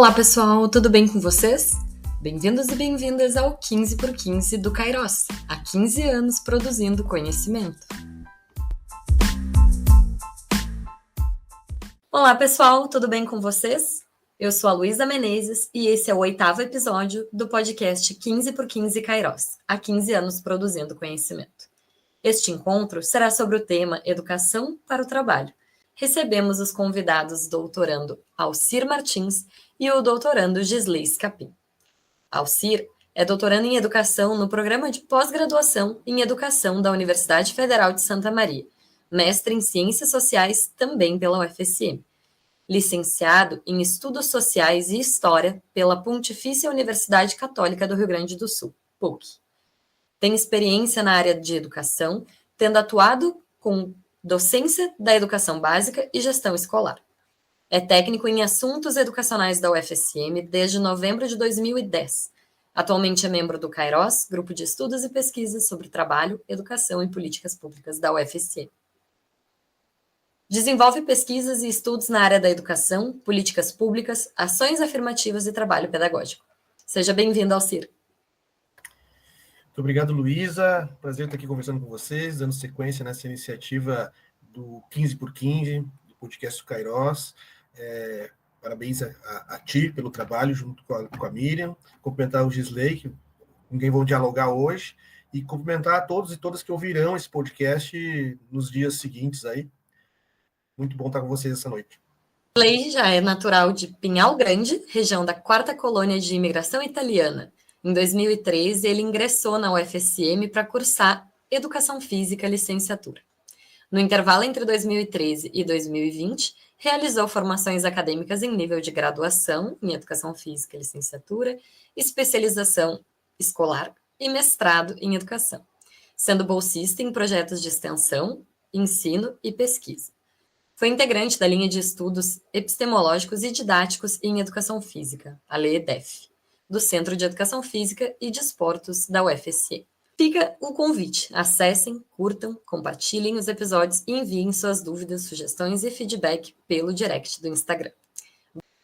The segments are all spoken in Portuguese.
Olá pessoal, tudo bem com vocês? Bem-vindos e bem-vindas ao 15 por 15 do Kairos, há 15 anos produzindo conhecimento. Olá pessoal, tudo bem com vocês? Eu sou a Luísa Menezes e esse é o 8º episódio do podcast 15 por 15 Kairos, há 15 anos produzindo conhecimento. Este encontro será sobre o tema Educação para o Trabalho. Recebemos os convidados doutorando Alcir Martins e o doutorando Gisley Scapin. Alcir é doutorando em Educação no Programa de Pós-Graduação em Educação da Universidade Federal de Santa Maria, mestre em Ciências Sociais também pela UFSM, licenciado em Estudos Sociais e História pela Pontifícia Universidade Católica do Rio Grande do Sul, PUC. Tem experiência na área de educação, tendo atuado com docência da educação básica e gestão escolar. É técnico em assuntos educacionais da UFSM desde novembro de 2010. Atualmente é membro do Kairos, grupo de estudos e pesquisas sobre trabalho, educação e políticas públicas da UFSM. Desenvolve pesquisas e estudos na área da educação, políticas públicas, ações afirmativas e trabalho pedagógico. Seja bem-vindo, Alcir. Muito obrigado, Luísa. Prazer estar aqui conversando com vocês, dando sequência nessa iniciativa do 15 por 15, do podcast do Kairos. Parabéns a ti pelo trabalho junto com a Miriam, cumprimentar o Gisley, com quem vou dialogar hoje, e cumprimentar a todos e todas que ouvirão esse podcast nos dias seguintes aí. Muito bom estar com vocês essa noite. Gisley já é natural de Pinhal Grande, região da 4ª colônia de imigração italiana. Em 2013, ele ingressou na UFSM para cursar Educação Física licenciatura. No intervalo entre 2013 e 2020, realizou formações acadêmicas em nível de graduação em Educação Física licenciatura, especialização escolar e mestrado em Educação, sendo bolsista em projetos de extensão, ensino e pesquisa. Foi integrante da linha de estudos epistemológicos e didáticos em Educação Física, a LEEDEF, do Centro de Educação Física e Desportos da UFSM. Fica o convite, acessem, curtam, compartilhem os episódios e enviem suas dúvidas, sugestões e feedback pelo direct do Instagram.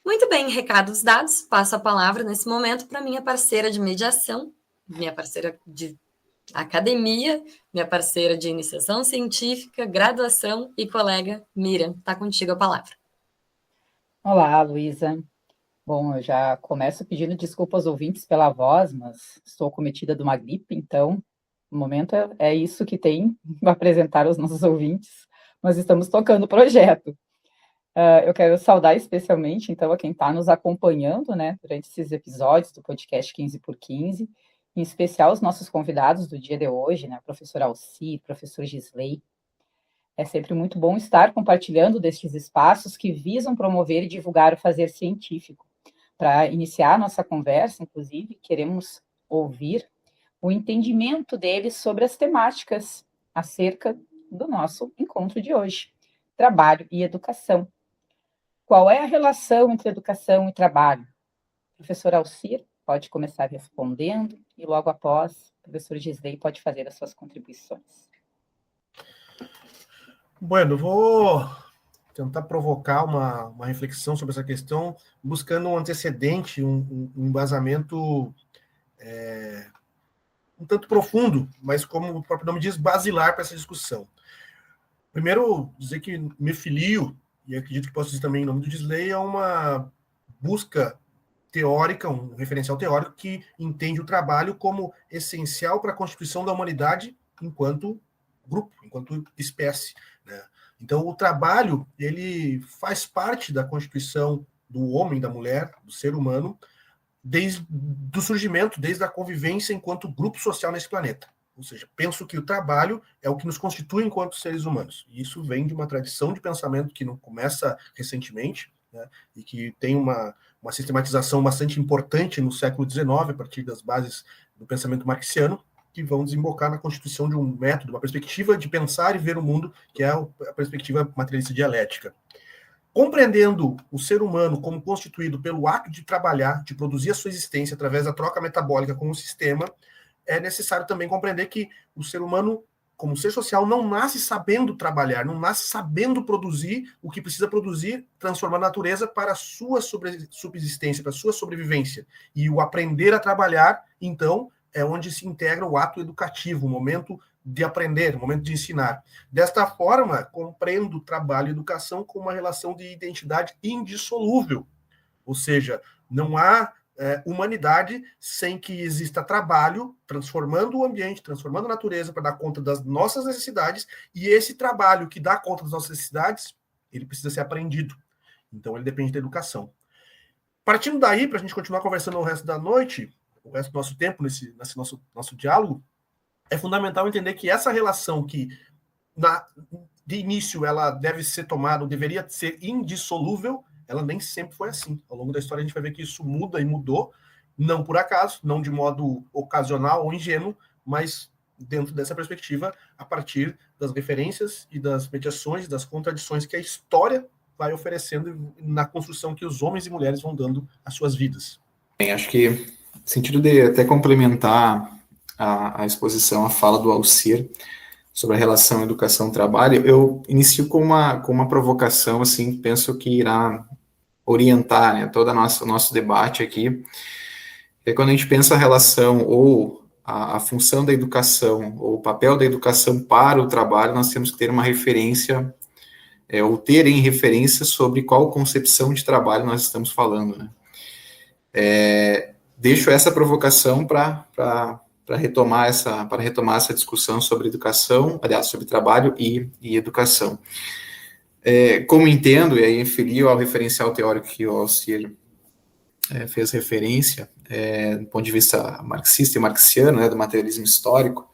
Muito bem, recados dados, passo a palavra nesse momento para minha parceira de mediação, minha parceira de academia, minha parceira de iniciação científica, graduação e colega Miriam. Está contigo a palavra. Olá, Luísa. Bom, eu já começo pedindo desculpa aos ouvintes pela voz, mas estou acometida de uma gripe, então, no momento é isso que tem para apresentar aos nossos ouvintes, mas estamos tocando o projeto. Eu quero saudar especialmente, então, a quem está nos acompanhando, né, durante esses episódios do podcast 15 por 15, em especial os nossos convidados do dia de hoje, né, professor Alcir, professor Gisley. É sempre muito bom estar compartilhando destes espaços que visam promover e divulgar o fazer científico. Para iniciar a nossa conversa, inclusive, queremos ouvir o entendimento deles sobre as temáticas acerca do nosso encontro de hoje, trabalho e educação. Qual é a relação entre educação e trabalho? O professor Alcir pode começar respondendo e logo após, o professor Gisley pode fazer as suas contribuições. Bueno, eu vou tentar provocar uma reflexão sobre essa questão, buscando um antecedente, um embasamento um tanto profundo, mas como o próprio nome diz, basilar para essa discussão. Primeiro, dizer que me filio, e acredito que posso dizer também em nome do Gisley, é uma busca teórica, um referencial teórico que entende o trabalho como essencial para a constituição da humanidade enquanto grupo, enquanto espécie, né? Então, o trabalho, ele faz parte da constituição do homem, da mulher, do ser humano, desde o surgimento, desde a convivência enquanto grupo social nesse planeta. Ou seja, penso que o trabalho é o que nos constitui enquanto seres humanos. E isso vem de uma tradição de pensamento que não começa recentemente, né, e que tem uma sistematização bastante importante no século XIX, a partir das bases do pensamento marxiano, que vão desembocar na constituição de um método, uma perspectiva de pensar e ver o mundo, que é a perspectiva materialista dialética. Compreendendo o ser humano como constituído pelo ato de trabalhar, de produzir a sua existência através da troca metabólica com o sistema, é necessário também compreender que o ser humano como ser social, não nasce sabendo trabalhar, não nasce sabendo produzir o que precisa produzir, transformar a natureza para a sua subsistência, para a sua sobrevivência. E o aprender a trabalhar, então, é onde se integra o ato educativo, o momento de aprender, o momento de ensinar. Desta forma, compreendo trabalho e educação como uma relação de identidade indissolúvel. Ou seja, não há humanidade sem que exista trabalho, transformando o ambiente, transformando a natureza para dar conta das nossas necessidades, e esse trabalho que dá conta das nossas necessidades, ele precisa ser aprendido. Então, ele depende da educação. Partindo daí, para a gente continuar conversando o resto da noite, o resto do nosso tempo, nesse nosso diálogo, é fundamental entender que essa relação que, de início, ela deve ser tomada, ou deveria ser indissolúvel, ela nem sempre foi assim. Ao longo da história, a gente vai ver que isso muda e mudou, não por acaso, não de modo ocasional ou ingênuo, mas dentro dessa perspectiva, a partir das referências e das mediações, das contradições que a história vai oferecendo na construção que os homens e mulheres vão dando às suas vidas. Bem, acho que, no sentido de até complementar a exposição, a fala do Alcir sobre a relação educação-trabalho, eu inicio com uma provocação, assim, penso que irá orientar, né, todo o nosso debate aqui. É quando a gente pensa a relação ou a função da educação, ou o papel da educação para o trabalho, nós temos que ter uma referência, ou ter em referência sobre qual concepção de trabalho nós estamos falando, né. Deixo essa provocação para retomar essa discussão sobre educação, aliás, sobre trabalho e educação. Como entendo, e aí filio ao referencial teórico que o Alcir fez referência, do ponto de vista marxista e marxiano, né, do materialismo histórico,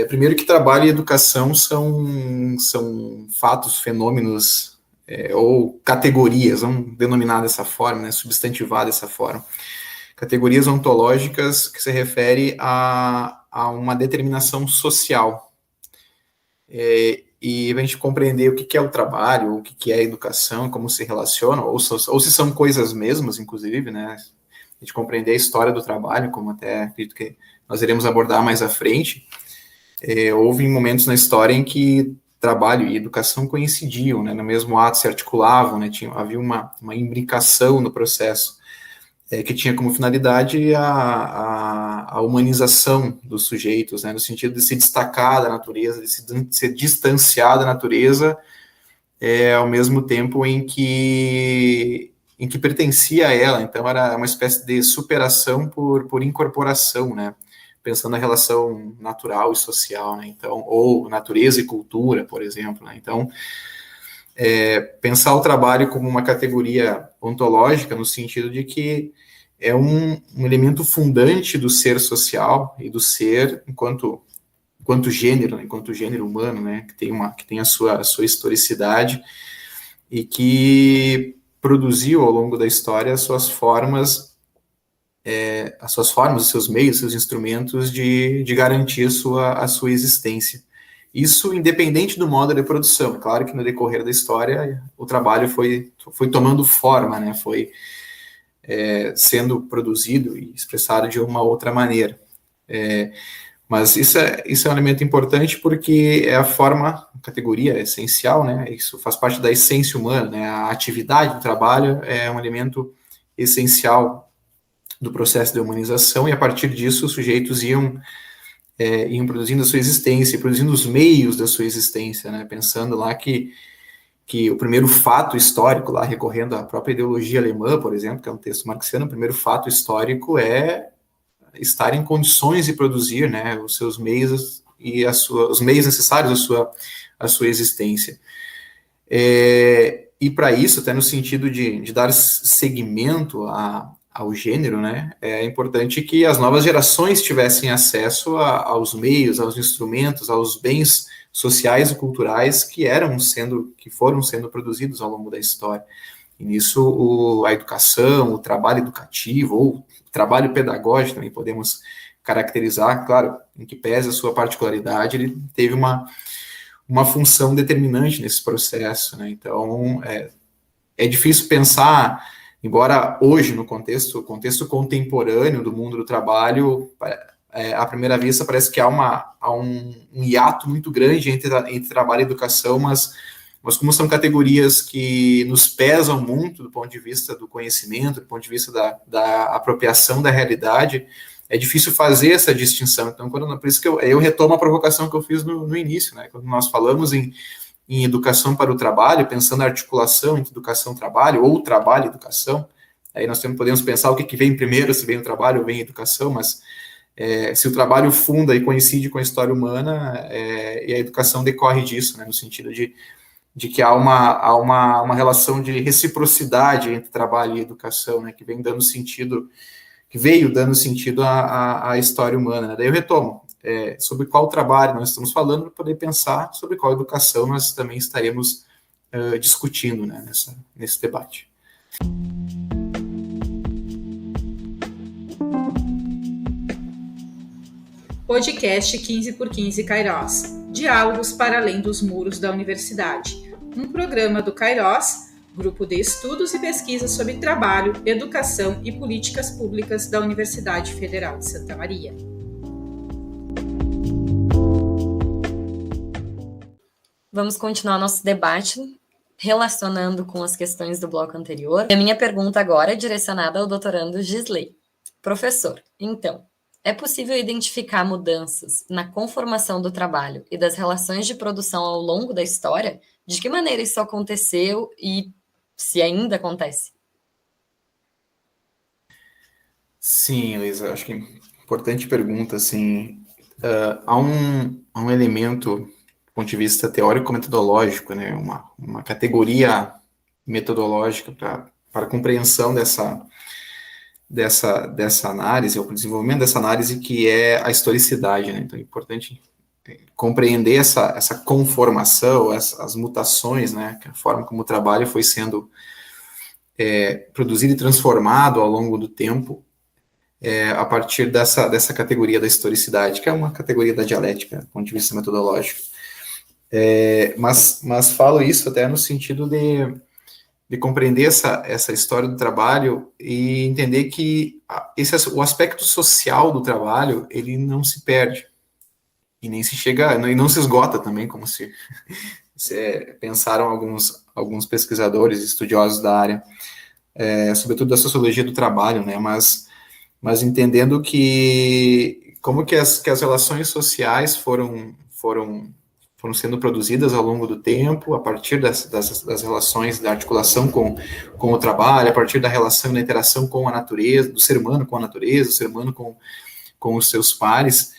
primeiro que trabalho e educação são fatos, fenômenos, ou categorias, vamos denominar dessa forma, né, substantivar dessa forma, categorias ontológicas que se refere a uma determinação social. E a gente compreender o que é o trabalho, o que é a educação, como se relacionam, ou se são coisas mesmas, inclusive, né? A gente compreender a história do trabalho, como até acredito que nós iremos abordar mais à frente. Houve momentos na história em que trabalho e educação coincidiam, né? No mesmo ato se articulavam, né? Havia uma imbricação no processo, que tinha como finalidade a humanização dos sujeitos, né, no sentido de se destacar da natureza, de se distanciar da natureza, ao mesmo tempo em que pertencia a ela. Então era uma espécie de superação por incorporação, né, pensando na relação natural e social, né, então, ou natureza e cultura, por exemplo, né, então pensar o trabalho como uma categoria ontológica, no sentido de que é um elemento fundante do ser social e do ser enquanto gênero, né, enquanto gênero humano, né, que tem a sua historicidade e que produziu ao longo da história as suas formas, os seus meios, seus instrumentos de garantir a sua existência. Isso independente do modo de produção. É claro que no decorrer da história o trabalho foi tomando forma, né? Foi sendo produzido e expressado de uma outra maneira. Mas isso é um elemento importante porque é a categoria essencial, né? Isso faz parte da essência humana, né? A atividade do trabalho é um elemento essencial do processo de humanização, e a partir disso os sujeitos iam produzindo a sua existência, produzindo os meios da sua existência, né? Pensando lá que o primeiro fato histórico, lá recorrendo à própria ideologia alemã, por exemplo, que é um texto marxiano, o primeiro fato histórico é estar em condições de produzir, né, os seus meios e os meios necessários à sua existência. E para isso, até no sentido de dar seguimento ao gênero, né, é importante que as novas gerações tivessem acesso aos meios, aos instrumentos, aos bens sociais e culturais que foram sendo produzidos ao longo da história. E nisso a educação, o trabalho educativo, ou o trabalho pedagógico também podemos caracterizar, claro, em que pese a sua particularidade, ele teve uma função determinante nesse processo, né? Então, é difícil pensar, embora hoje, no contexto contemporâneo do mundo do trabalho, à primeira vista, parece que há um hiato muito grande entre trabalho e educação, mas como são categorias que nos pesam muito do ponto de vista do conhecimento, do ponto de vista da apropriação da realidade, é difícil fazer essa distinção. Então, por isso que eu retomo a provocação que eu fiz no início, né? Quando nós falamos em educação para o trabalho, pensando na articulação entre educação e trabalho, ou trabalho e educação, aí nós podemos pensar o que vem primeiro, se vem o trabalho ou vem a educação, mas se o trabalho funda e coincide com a história humana, e a educação decorre disso, né, no sentido de que há uma relação de reciprocidade entre trabalho e educação, né, que veio dando sentido à história humana. Né? Daí eu retomo, sobre qual trabalho nós estamos falando, para poder pensar sobre qual educação nós também estaremos discutindo, né, nesse debate. Podcast 15x15 Kairos. Diálogos para além dos muros da universidade. Um programa do Kairos, Grupo de Estudos e Pesquisas sobre Trabalho, Educação e Políticas Públicas da Universidade Federal de Santa Maria. Vamos continuar nosso debate relacionando com as questões do bloco anterior. A minha pergunta agora é direcionada ao doutorando Gisley. Professor, então, é possível identificar mudanças na conformação do trabalho e das relações de produção ao longo da história? De que maneira isso aconteceu e se ainda acontece? Sim, Luísa, acho que é importante pergunta, assim, há um elemento, do ponto de vista teórico-metodológico, né, uma categoria metodológica para a compreensão dessa análise, ou para o desenvolvimento dessa análise, que é a historicidade, né? Então é importante compreender essa conformação, as mutações, né? A forma como o trabalho foi sendo produzido e transformado ao longo do tempo, a partir dessa categoria da historicidade, que é uma categoria da dialética, do ponto de vista metodológico. Mas falo isso até no sentido de compreender essa história do trabalho e entender que o aspecto social do trabalho, ele não se perde, e nem se chega, e não se esgota também, como se pensaram alguns pesquisadores, estudiosos da área, sobretudo da sociologia do trabalho, né, mas entendendo como que as relações sociais foram sendo produzidas ao longo do tempo, a partir das relações da articulação com o trabalho, a partir da relação da interação com a natureza, do ser humano com a natureza, do ser humano com os seus pares,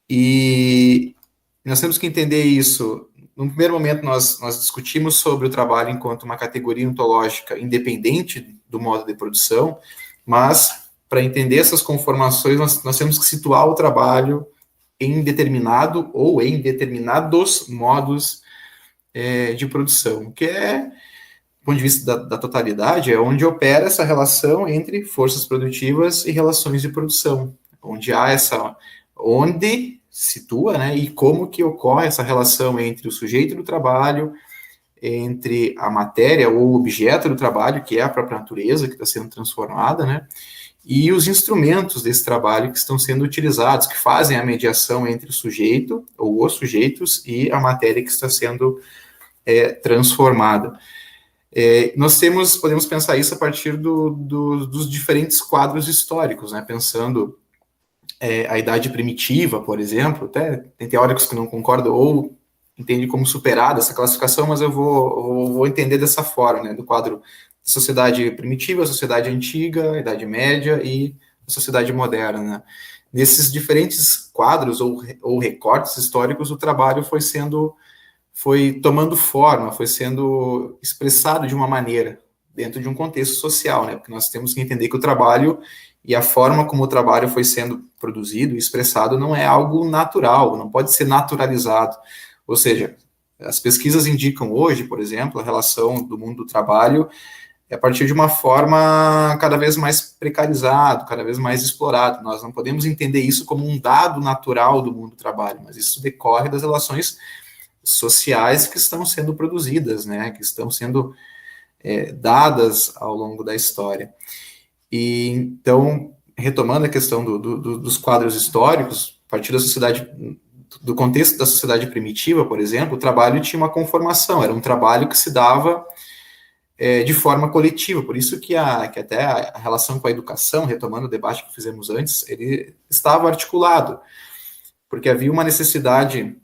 e nós temos que entender isso. No primeiro momento, nós discutimos sobre o trabalho enquanto uma categoria ontológica independente do modo de produção, mas, para entender essas conformações, nós temos que situar o trabalho em determinado ou em determinados modos de produção, que do ponto de vista da totalidade, é onde opera essa relação entre forças produtivas e relações de produção, onde situa, né, e como que ocorre essa relação entre o sujeito do trabalho, entre a matéria ou objeto do trabalho, que é a própria natureza que está sendo transformada, né, e os instrumentos desse trabalho que estão sendo utilizados, que fazem a mediação entre o sujeito, ou os sujeitos, e a matéria que está sendo transformada. Nós podemos pensar isso a partir dos diferentes quadros históricos, né? Pensando a Idade Primitiva, por exemplo, até tem teóricos que não concordam ou entendem como superada essa classificação, mas eu vou entender dessa forma, né? Do quadro sociedade primitiva, sociedade antiga, Idade Média e sociedade moderna. Né? Nesses diferentes quadros ou recortes históricos, o trabalho foi tomando forma, foi sendo expressado de uma maneira, dentro de um contexto social, né? Porque nós temos que entender que o trabalho e a forma como o trabalho foi sendo produzido e expressado não é algo natural, não pode ser naturalizado. Ou seja, as pesquisas indicam hoje, por exemplo, a relação do mundo do trabalho a partir de uma forma cada vez mais precarizado, cada vez mais explorado. Nós não podemos entender isso como um dado natural do mundo do trabalho, mas isso decorre das relações sociais que estão sendo produzidas, né, que estão sendo dadas ao longo da história. E então, retomando a questão dos quadros históricos, a partir da sociedade, do contexto da sociedade primitiva, por exemplo, o trabalho tinha uma conformação, era um trabalho que se dava de forma coletiva, por isso que até a relação com a educação, retomando o debate que fizemos antes, ele estava articulado, porque havia uma necessidade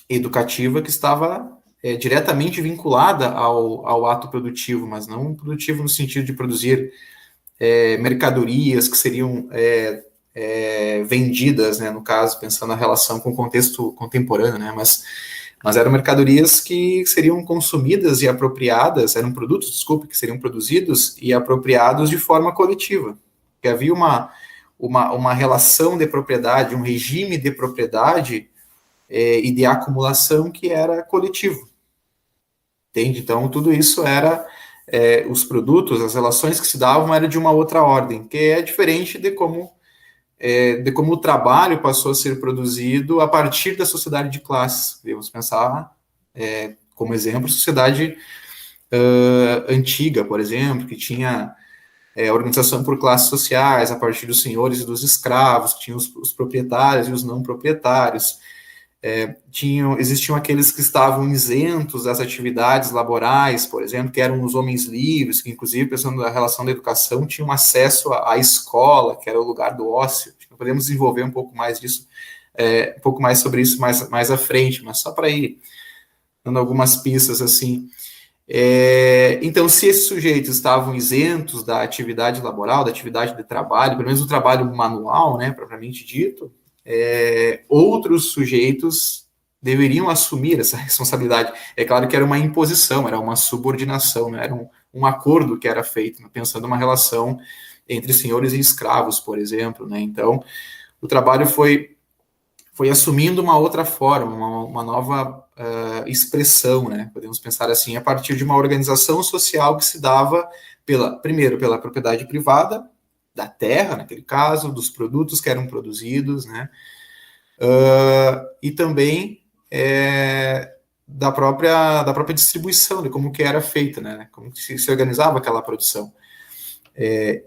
educativa que estava diretamente vinculada ao ato produtivo, mas não produtivo no sentido de produzir mercadorias que seriam vendidas, né, no caso, pensando na relação com o contexto contemporâneo, né, mas eram mercadorias que seriam consumidas e apropriadas, eram produtos, desculpe, que seriam produzidos e apropriados de forma coletiva, que havia uma relação de propriedade, um regime de propriedade e de acumulação que era coletivo, entende? Então, tudo isso era, os produtos, as relações que se davam eram de uma outra ordem, que é diferente de como o trabalho passou a ser produzido a partir da sociedade de classes. Devemos pensar, como exemplo, a sociedade antiga, por exemplo, que tinha organização por classes sociais, a partir dos senhores e dos escravos, que tinham os proprietários e os não proprietários. Existiam aqueles que estavam isentos das atividades laborais, por exemplo, que eram os homens livres, que inclusive, pensando na relação da educação, tinham acesso à escola, que era o lugar do ócio. Podemos desenvolver um pouco mais disso, um pouco mais sobre isso mais à frente, mas só para ir dando algumas pistas assim. Então, se esses sujeitos estavam isentos da atividade laboral, da atividade de trabalho, pelo menos do trabalho manual, né, propriamente dito, outros sujeitos deveriam assumir essa responsabilidade. É claro que era uma imposição, era uma subordinação, né? Era um acordo que era feito, né? Pensando numa relação entre senhores e escravos, por exemplo, né? Então, o trabalho foi assumindo uma outra forma, uma nova expressão, né? Podemos pensar assim, a partir de uma organização social que se dava, primeiro, pela propriedade privada, da terra, naquele caso, dos produtos que eram produzidos, né? E também da própria distribuição, de como que era feita, né? Como que se organizava aquela produção.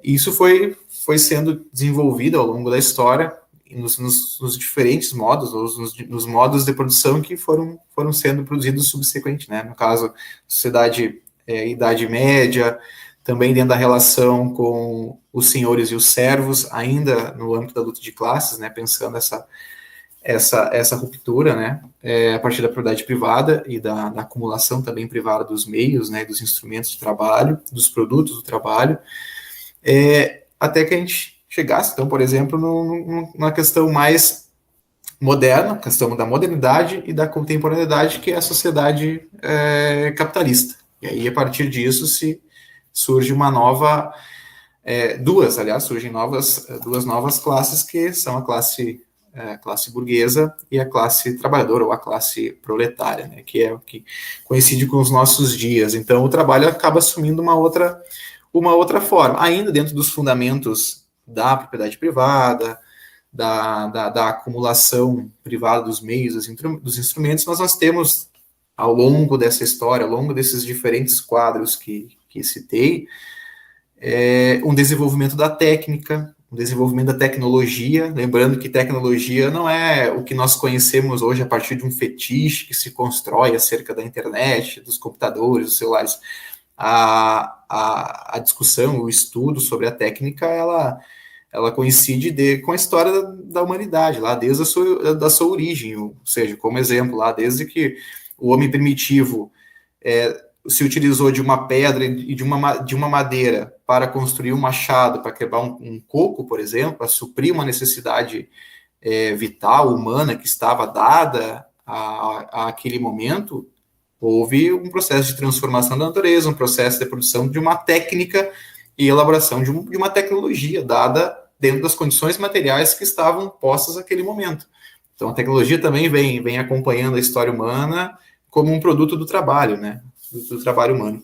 Isso foi sendo desenvolvido ao longo da história, nos diferentes modos, nos modos de produção que foram sendo produzidos subsequentemente, né? No caso, sociedade, Idade Média, também dentro da relação com os senhores e os servos, ainda no âmbito da luta de classes, né, pensando essa ruptura, né, a partir da propriedade privada e da acumulação também privada dos meios, né, dos instrumentos de trabalho, dos produtos do trabalho, até que a gente chegasse, então, por exemplo, numa questão mais moderna, questão da modernidade e da contemporaneidade, que é a sociedade capitalista. E aí, a partir disso, surge uma nova, surgem duas novas classes, que são a classe burguesa e a classe trabalhadora, ou a classe proletária, né, que é o que coincide com os nossos dias. Então, o trabalho acaba assumindo uma outra forma, ainda dentro dos fundamentos da propriedade privada, da acumulação privada dos meios, dos instrumentos, mas nós temos, ao longo dessa história, ao longo desses diferentes quadros que citei, um desenvolvimento da técnica, um desenvolvimento da tecnologia, lembrando que tecnologia não é o que nós conhecemos hoje a partir de um fetiche que se constrói acerca da internet, dos computadores, dos celulares. A discussão, o estudo sobre a técnica, ela coincide com a história da humanidade, lá desde a sua origem, ou seja, como exemplo, lá desde que o homem primitivo se utilizou de uma pedra e de uma madeira para construir um machado, para quebrar um coco, por exemplo, para suprir uma necessidade vital, humana, que estava dada àquele momento, houve um processo de transformação da natureza, um processo de produção de uma técnica e elaboração de uma tecnologia dada dentro das condições materiais que estavam postas naquele momento. Então, a tecnologia também vem acompanhando a história humana como um produto do trabalho, né? Do trabalho humano.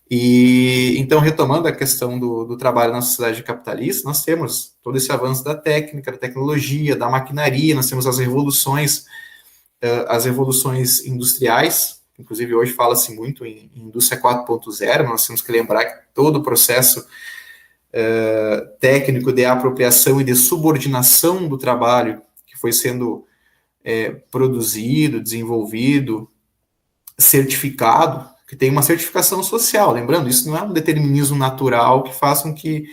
E, então, retomando a questão do trabalho na sociedade capitalista, nós temos todo esse avanço da técnica, da tecnologia, da maquinaria, nós temos as revoluções industriais, inclusive hoje fala-se muito em indústria 4.0, nós temos que lembrar que todo o processo técnico de apropriação e de subordinação do trabalho que foi sendo produzido, desenvolvido, certificado, que tem uma certificação social. Lembrando, isso não é um determinismo natural que faça com que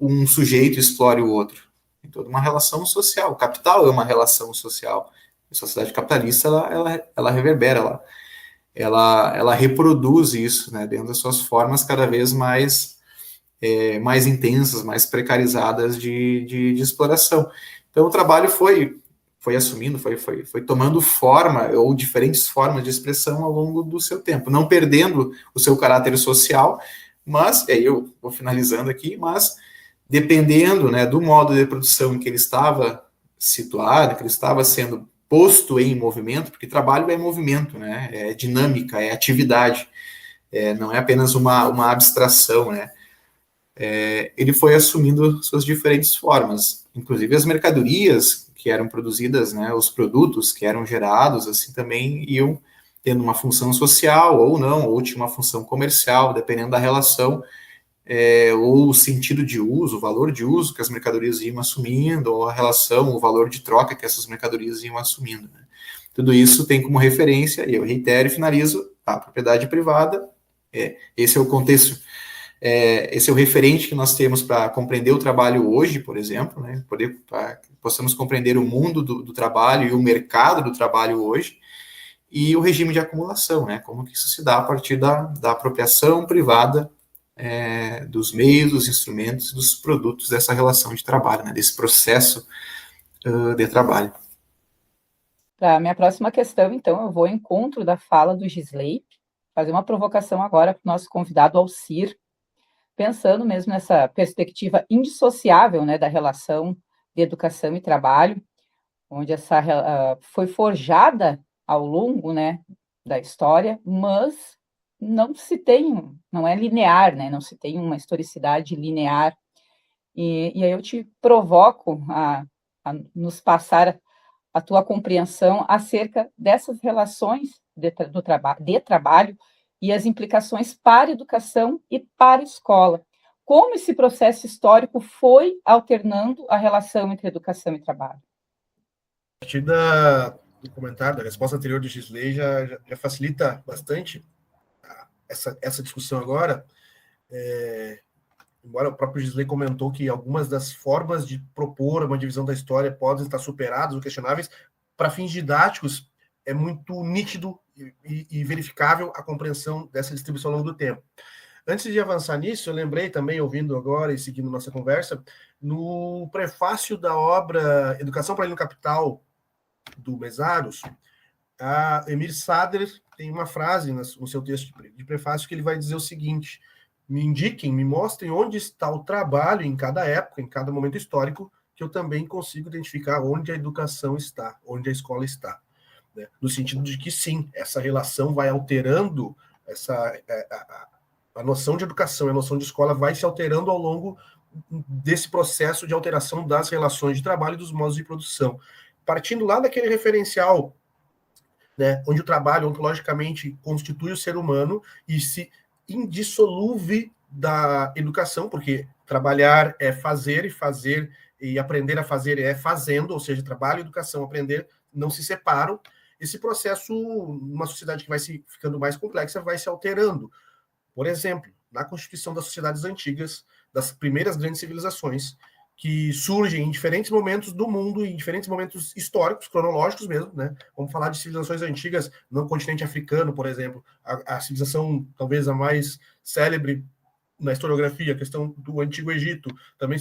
um sujeito explore o outro. Tem toda uma relação social. O capital é uma relação social. A sociedade capitalista, ela reverbera, ela reproduz isso, né, dentro das suas formas cada vez mais intensas, mais precarizadas de exploração. Então, o trabalho foi assumindo, foi tomando forma, ou diferentes formas de expressão ao longo do seu tempo, não perdendo o seu caráter social, mas, aí eu vou finalizando aqui, mas dependendo, né, do modo de produção em que ele estava situado, que ele estava sendo posto em movimento, porque trabalho é movimento, né, é dinâmica, é atividade, não é apenas uma abstração, né, ele foi assumindo suas diferentes formas, inclusive as mercadorias que eram produzidas, né, os produtos que eram gerados, assim, também iam tendo uma função social ou não, ou tinha uma função comercial, dependendo da relação, ou o sentido de uso, o valor de uso que as mercadorias iam assumindo, ou a relação, o valor de troca que essas mercadorias iam assumindo, né. Tudo isso tem como referência, e eu reitero e finalizo, a propriedade privada, esse é o contexto, esse é o referente que nós temos para compreender o trabalho hoje, por exemplo, né, para que possamos compreender o mundo do trabalho e o mercado do trabalho hoje, e o regime de acumulação, né, como que isso se dá a partir da apropriação privada dos meios, dos instrumentos, dos produtos dessa relação de trabalho, né, desse processo de trabalho. Para a minha próxima questão, então, eu vou ao encontro da fala do Gisley, fazer uma provocação agora para o nosso convidado Alcir, pensando mesmo nessa perspectiva indissociável, né, da relação de educação e trabalho, onde essa foi forjada ao longo, né, da história, mas não é linear, né, não se tem uma historicidade linear. E aí eu te provoco a nos passar a tua compreensão acerca dessas relações de trabalho e as implicações para a educação e para a escola. Como esse processo histórico foi alternando a relação entre educação e trabalho? A partir do comentário, da resposta anterior do Gisley, já facilita bastante essa discussão agora. Embora o próprio Gisley comentou que algumas das formas de propor uma divisão da história podem estar superadas ou questionáveis, para fins didáticos, é muito nítido e verificável a compreensão dessa distribuição ao longo do tempo. Antes de avançar nisso, eu lembrei também, ouvindo agora e seguindo nossa conversa, no prefácio da obra Educação para o Capital, do Mesaros, a Emir Sader tem uma frase no seu texto de prefácio que ele vai dizer o seguinte: me indiquem, me mostrem onde está o trabalho em cada época, em cada momento histórico, que eu também consigo identificar onde a educação está, onde a escola está. No sentido de que, sim, essa relação vai alterando, a noção de educação e a noção de escola vai se alterando ao longo desse processo de alteração das relações de trabalho e dos modos de produção. Partindo lá daquele referencial, né, onde o trabalho ontologicamente constitui o ser humano e se indissolúvel da educação, porque trabalhar é fazer, e aprender a fazer é fazendo, ou seja, trabalho, educação, aprender não se separam. Esse processo, numa sociedade que vai se ficando mais complexa, vai se alterando. Por exemplo, na constituição das sociedades antigas, das primeiras grandes civilizações, que surgem em diferentes momentos do mundo, em diferentes momentos históricos, cronológicos mesmo, né? Vamos falar de civilizações antigas no continente africano, por exemplo, a civilização talvez a mais célebre na historiografia, a questão do Antigo Egito, também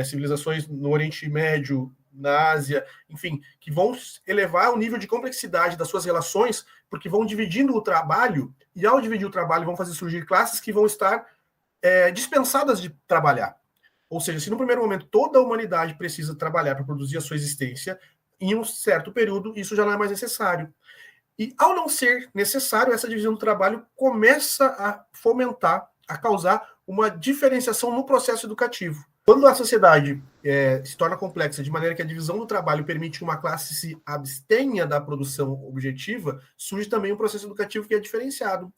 civilizações no Oriente Médio, na Ásia, enfim, que vão elevar o nível de complexidade das suas relações, porque vão dividindo o trabalho, e ao dividir o trabalho vão fazer surgir classes que vão estar dispensadas de trabalhar. Ou seja, se no primeiro momento toda a humanidade precisa trabalhar para produzir a sua existência, em um certo período isso já não é mais necessário. E ao não ser necessário, essa divisão do trabalho começa a fomentar, a causar uma diferenciação no processo educativo. Quando a sociedade se torna complexa, de maneira que a divisão do trabalho permite que uma classe se abstenha da produção objetiva, surge também um processo educativo que é diferenciado.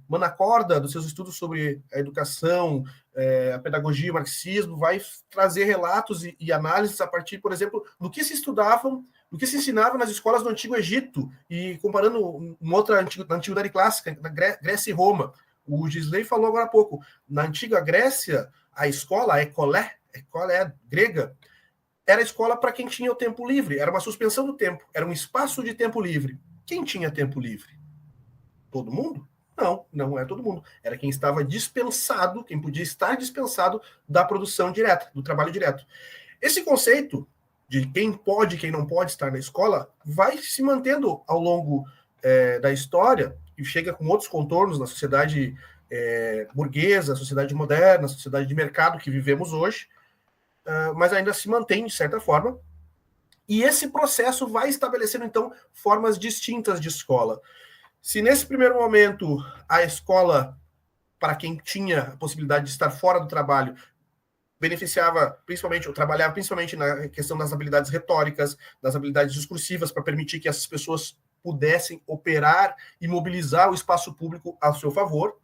Manacorda, dos seus estudos sobre a educação, a pedagogia, o marxismo, vai trazer relatos e análises a partir, por exemplo, do que se estudavam, do que se ensinava nas escolas do Antigo Egito, e comparando uma outra na Antiguidade Clássica, na Grécia e Roma. O Gisley falou agora há pouco, na Antiga Grécia, a escola, a ecolé grega, era a escola para quem tinha o tempo livre, era uma suspensão do tempo, era um espaço de tempo livre. Quem tinha tempo livre? Todo mundo? Não é todo mundo. Era quem estava dispensado, quem podia estar dispensado da produção direta, do trabalho direto. Esse conceito de quem pode e quem não pode estar na escola vai se mantendo ao longo da história e chega com outros contornos na sociedade burguesa, sociedade moderna, sociedade de mercado que vivemos hoje, mas ainda se mantém de certa forma. E esse processo vai estabelecendo, então, formas distintas de escola. Se nesse primeiro momento a escola, para quem tinha a possibilidade de estar fora do trabalho, beneficiava principalmente, ou trabalhava principalmente na questão das habilidades retóricas, das habilidades discursivas, para permitir que essas pessoas pudessem operar e mobilizar o espaço público a seu favor.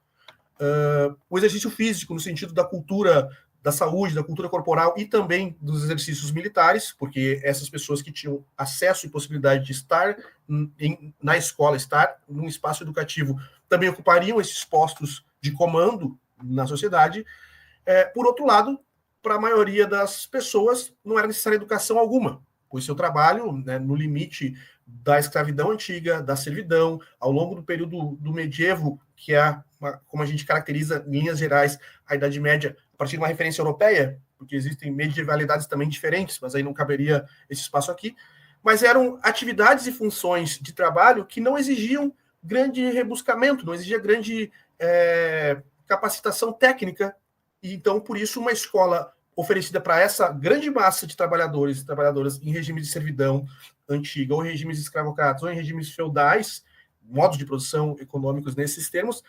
O exercício físico, no sentido da cultura da saúde, da cultura corporal e também dos exercícios militares, porque essas pessoas que tinham acesso e possibilidade de estar na escola, estar num espaço educativo, também ocupariam esses postos de comando na sociedade. Por outro lado, para a maioria das pessoas, não era necessária educação alguma, pois seu trabalho, né, no limite da escravidão antiga, da servidão, ao longo do período do medievo, que é, como a gente caracteriza em linhas gerais, a Idade Média, a partir de uma referência europeia, porque existem medievalidades também diferentes, mas aí não caberia esse espaço aqui, mas eram atividades e funções de trabalho que não exigiam grande rebuscamento, não exigia grande capacitação técnica, e então, por isso, uma escola oferecida para essa grande massa de trabalhadores e trabalhadoras em regime de servidão antiga, ou em regimes escravocratas, ou em regimes feudais, modos de produção econômicos nesses termos,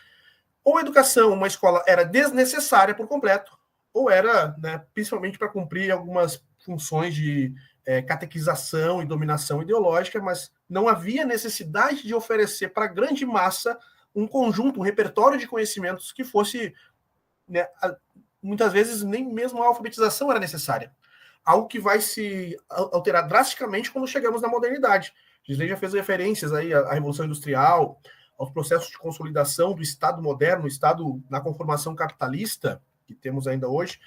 ou a educação, uma escola era desnecessária por completo, ou era, né, principalmente para cumprir algumas funções de catequização e dominação ideológica, mas não havia necessidade de oferecer para a grande massa um conjunto, um repertório de conhecimentos que fosse, né, muitas vezes nem mesmo a alfabetização era necessária. Algo que vai se alterar drasticamente quando chegamos na modernidade. Gisley já fez referências aí à Revolução Industrial, aos processos de consolidação do Estado moderno, o Estado na conformação capitalista, que temos ainda hoje.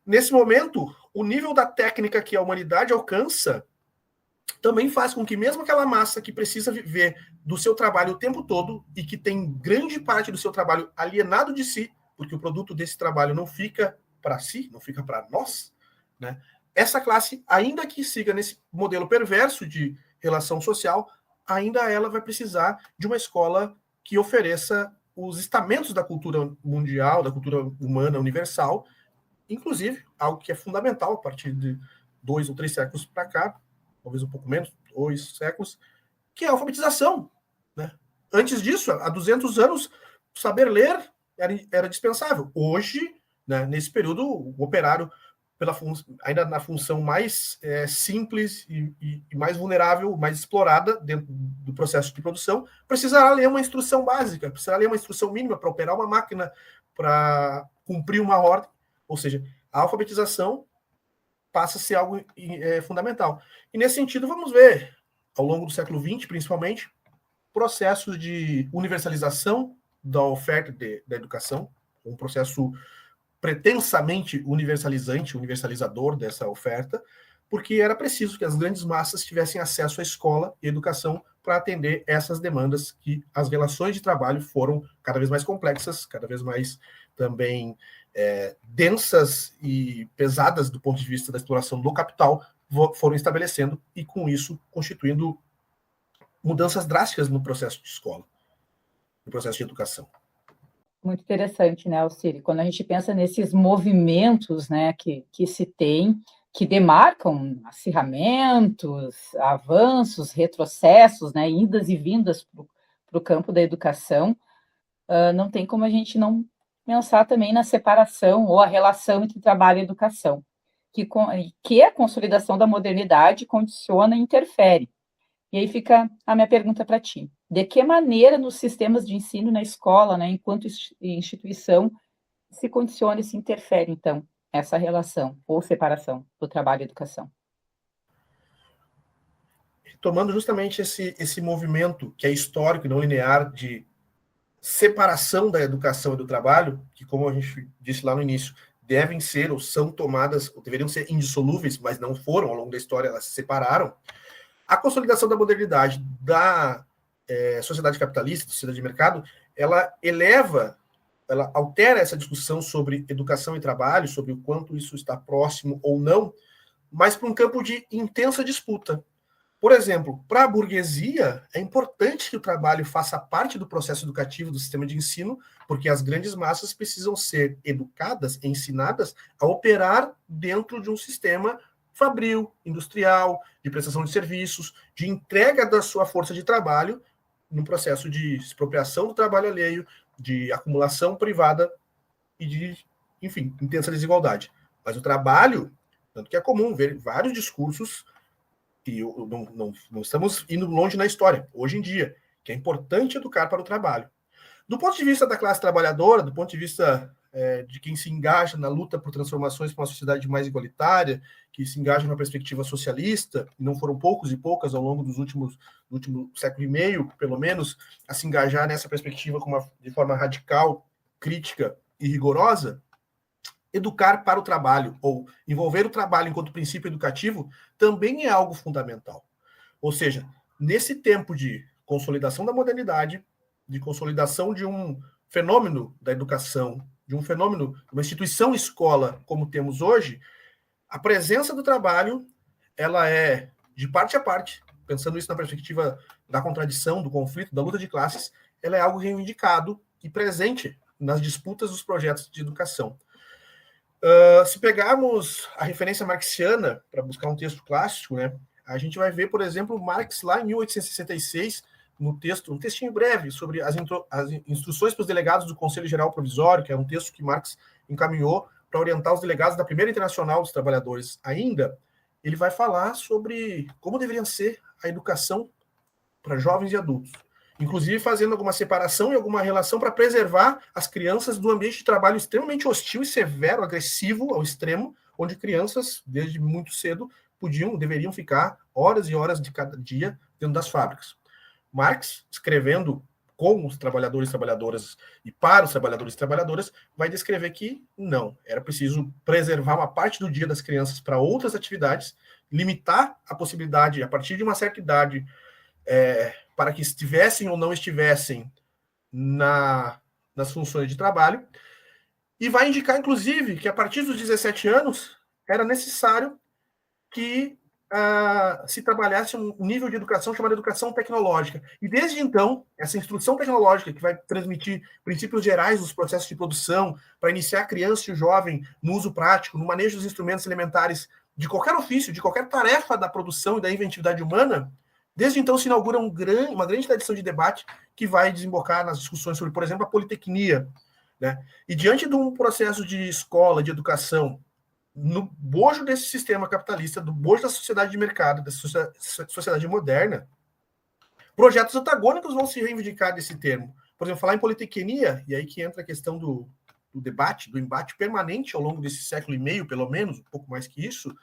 Nesse momento, o nível da técnica que a humanidade alcança também faz com que mesmo aquela massa que precisa viver do seu trabalho o tempo todo e que tem grande parte do seu trabalho alienado de si, porque o produto desse trabalho não fica para si, não fica para nós, né? Essa classe, ainda que siga nesse modelo perverso de relação social, ainda ela vai precisar de uma escola que ofereça os estamentos da cultura mundial, da cultura humana universal, inclusive algo que é fundamental a partir de 2 ou 3 séculos para cá, talvez um pouco menos, 2 séculos, que é a alfabetização, né? Antes disso, há 200 anos, saber ler era dispensável. Hoje, né, nesse período, o operário, ainda na função mais simples e mais vulnerável, mais explorada dentro do processo de produção, precisará ler uma instrução básica, precisará ler uma instrução mínima para operar uma máquina, para cumprir uma ordem. Ou seja, a alfabetização passa a ser algo fundamental. E nesse sentido, vamos ver, ao longo do século XX, principalmente, processos de universalização da oferta da educação, um processo pretensamente universalizador dessa oferta, porque era preciso que as grandes massas tivessem acesso à escola e educação para atender essas demandas, que as relações de trabalho foram cada vez mais complexas, cada vez mais também densas e pesadas do ponto de vista da exploração do capital, foram estabelecendo e, com isso, constituindo mudanças drásticas no processo de escola, no processo de educação. Muito interessante, né, Alciri? Quando a gente pensa nesses movimentos, né, que se tem, que demarcam acirramentos, avanços, retrocessos, né, idas e vindas para o campo da educação, não tem como a gente não pensar também na separação ou a relação entre trabalho e educação, que a consolidação da modernidade condiciona e interfere. E aí fica a minha pergunta para ti. de que maneira nos sistemas de ensino na escola, né, enquanto instituição, se condiciona e se interfere, então, essa relação ou separação do trabalho e educação. Tomando justamente esse movimento que é histórico e não linear de separação da educação e do trabalho, que, como a gente disse lá no início, devem ser ou são tomadas, ou deveriam ser indissolúveis, mas não foram, ao longo da história elas se separaram, a consolidação da modernidade da sociedade capitalista, sociedade de mercado, ela altera essa discussão sobre educação e trabalho, sobre o quanto isso está próximo ou não, mas para um campo de intensa disputa. Por exemplo, para a burguesia, é importante que o trabalho faça parte do processo educativo do sistema de ensino, porque as grandes massas precisam ser educadas, ensinadas a operar dentro de um sistema fabril, industrial, de prestação de serviços, de entrega da sua força de trabalho no processo de expropriação do trabalho alheio, de acumulação privada e de, enfim, intensa desigualdade. Mas o trabalho, tanto que é comum ver vários discursos, e não estamos indo longe na história, hoje em dia, que é importante educar para o trabalho. Do ponto de vista da classe trabalhadora, do ponto de vista de quem se engaja na luta por transformações para uma sociedade mais igualitária, que se engaja na perspectiva socialista, e não foram poucos e poucas ao longo do último século e meio, pelo menos, a se engajar nessa perspectiva de forma radical, crítica e rigorosa, educar para o trabalho, ou envolver o trabalho enquanto princípio educativo, também é algo fundamental. Ou seja, nesse tempo de consolidação da modernidade, de consolidação de um fenômeno da educação, de um fenômeno, uma instituição escola como temos hoje, a presença do trabalho, ela é de parte a parte, pensando isso na perspectiva da contradição, do conflito, da luta de classes, ela é algo reivindicado e presente nas disputas dos projetos de educação. Se pegarmos a referência marxiana para buscar um texto clássico, né, a gente vai ver, por exemplo, Marx lá em 1866, no texto, um textinho breve sobre as instruções para os delegados do Conselho Geral Provisório, que é um texto que Marx encaminhou para orientar os delegados da Primeira Internacional dos Trabalhadores. Ainda, ele vai falar sobre como deveria ser a educação para jovens e adultos, inclusive fazendo alguma separação e alguma relação para preservar as crianças do ambiente de trabalho extremamente hostil e severo, agressivo ao extremo, onde crianças, desde muito cedo, deveriam ficar horas e horas de cada dia dentro das fábricas. Marx, escrevendo com os trabalhadores e trabalhadoras e para os trabalhadores e trabalhadoras, vai descrever que não, era preciso preservar uma parte do dia das crianças para outras atividades, limitar a possibilidade, a partir de uma certa idade, para que estivessem ou não estivessem nas funções de trabalho, e vai indicar, inclusive, que a partir dos 17 anos era necessário que se trabalhasse um nível de educação chamado educação tecnológica. E desde então, essa instrução tecnológica que vai transmitir princípios gerais dos processos de produção, para iniciar a criança e o jovem no uso prático, no manejo dos instrumentos elementares de qualquer ofício, de qualquer tarefa da produção e da inventividade humana, desde então se inaugura uma grande tradição de debate que vai desembocar nas discussões sobre, por exemplo, a politecnia, né? E diante de um processo de escola, de educação, no bojo desse sistema capitalista, do bojo da sociedade de mercado, dessa sociedade moderna, projetos antagônicos vão se reivindicar desse termo. Por exemplo, falar em politecnia, e aí que entra a questão do debate, do embate permanente ao longo desse século e meio, pelo menos, um pouco mais que isso,